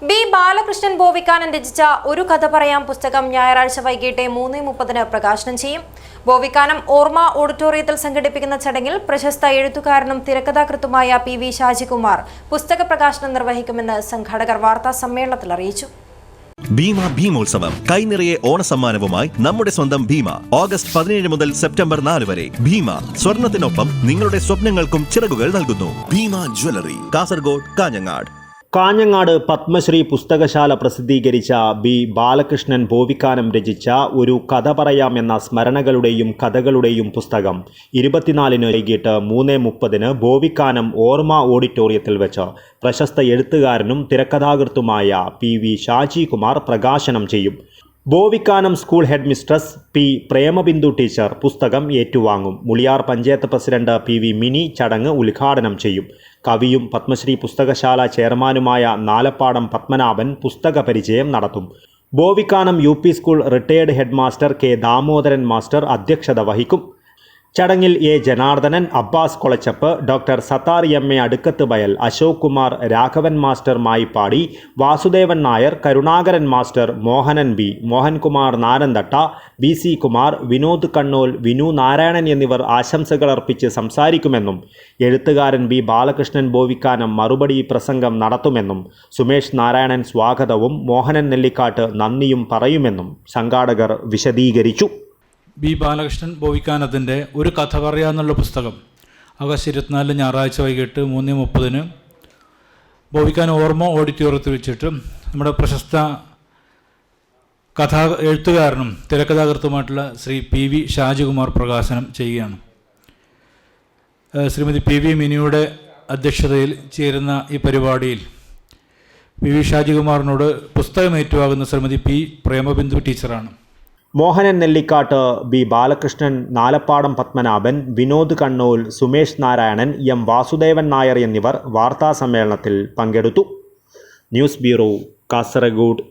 B Balakrishnan ബോവിക്കാനൻ രചിച്ച ഒരു കഥ പറയാം പുസ്തകം ഞായറാഴ്ച വൈകിട്ട് 3:30 പ്രകാശനം ചെയ്യും. ബോവിക്കാനം ഓർമ്മ ഓഡിറ്റോറിയത്തിൽ സംഘടിപ്പിക്കുന്ന ചടങ്ങിൽ പ്രശസ്ത എഴുത്തുകാരനും തിരക്കഥാകൃത്തുമായ PV ഷാജികുമാർ പുസ്തക പ്രകാശനം നിർവഹിക്കുമെന്ന് സംഘാടകർ വാർത്താ സമ്മേളനത്തിൽ അറിയിച്ചു. ഭീമ ഭീമോത്സവം കൈനിറയെ ഓണസമ്മാനവുമായി നമ്മുടെ സ്വന്തം ഭീമ. ഓഗസ്റ്റ് 17 മുതൽ സെപ്റ്റംബർ 4 വരെ. ഭീമ സ്വർണത്തിനൊപ്പം നിങ്ങളുടെ സ്വപ്നങ്ങൾക്കും ചിറകുകൾ നൽകുന്നു. ഭീമ ജ്വല്ലറി, കാസർഗോഡ്, കാഞ്ഞങ്ങാട്. കാഞ്ഞങ്ങാട് പത്മശ്രീ പുസ്തകശാല പ്രസിദ്ധീകരിച്ച ബി ബാലകൃഷ്ണൻ ബോവിക്കാനം രചിച്ച ഒരു കഥ പറയാം എന്ന സ്മരണകളുടെയും കഥകളുടെയും പുസ്തകം 24 വൈകിട്ട് 3:30 ബോവിക്കാനം ഓർമ്മ ഓഡിറ്റോറിയത്തിൽ വെച്ച് പ്രശസ്ത എഴുത്തുകാരനും തിരക്കഥാകൃത്തുമായ PV ഷാജികുമാർ പ്രകാശനം ചെയ്യും. Bovikkanam school head mistress P. Premabindu teacher പുസ്തകം ഏറ്റുവാങ്ങും. മുളിയാർ പഞ്ചായത്ത് പ്രസിഡന്റ് PV മിനി ചടങ്ങ് ഉദ്ഘാടനം ചെയ്യും. കവിയും പത്മശ്രീ പുസ്തകശാല ചെയർമാനുമായ നാലപ്പാടം പത്മനാഭൻ പുസ്തക പരിചയം നടത്തും. Bovikkanam UP school retired head master K. Damodaran master അധ്യക്ഷത വഹിക്കും. ചടങ്ങിൽ A. Janardhanan, Abbas Kolachappu, doctor Sathar MA Adukkath Bayal, Ashok Kumar, Raghavan master Mayippadi, Vasudevan Nair, Karunakaran master, Mohanan B, Mohankumar Naranthatta, BC Kumar, Vinod Kannol, Vinu Narayanan എന്നിവർ ആശംസകൾ അർപ്പിച്ച് സംസാരിക്കുമെന്നും എഴുത്തുകാരൻ B. ബാലകൃഷ്ണൻ ബോവിക്കാനം മറുപടി പ്രസംഗം നടത്തുമെന്നും സുമേഷ് നാരായണൻ സ്വാഗതവും മോഹനൻ നെല്ലിക്കാട്ട് നന്ദിയും പറയുമെന്നും സംഘാടകർ വിശദീകരിച്ചു. ബി ബാലകൃഷ്ണൻ ബോവിക്കാനത്തിൻ്റെ ഒരു കഥ പറയാന്നുള്ള പുസ്തകം ഓഗസ്റ്റ് 24 ഞായറാഴ്ച വൈകിട്ട് 3:30 ബോവിക്കാനം ഓർമ്മ ഓഡിറ്റോറിയത്തിൽ വെച്ചിട്ട് നമ്മുടെ പ്രശസ്ത എഴുത്തുകാരനും തിരക്കഥാകൃത്തുമായിട്ടുള്ള ശ്രീ PV ഷാജികുമാർ പ്രകാശനം ചെയ്യുകയാണ്. ശ്രീമതി PV മിനിയുടെ അധ്യക്ഷതയിൽ ചേരുന്ന ഈ പരിപാടിയിൽ PV ഷാജികുമാറിനോട് പുസ്തകം ഏറ്റുവാകുന്ന ശ്രീമതി P. പ്രേമബിന്ദു ടീച്ചറാണ്. മോഹനൻ നെല്ലിക്കാട്ട്, B. ബാലകൃഷ്ണൻ, നാലപ്പാടം പത്മനാഭൻ, വിനോദ് കണ്ണോൽ, സുമേഷ് നാരായണൻ, M. വാസുദേവൻ നായർ എന്നിവർ വാർത്താ സമ്മേളനത്തിൽ പങ്കെടുത്തു. News bureau, Kasaragod.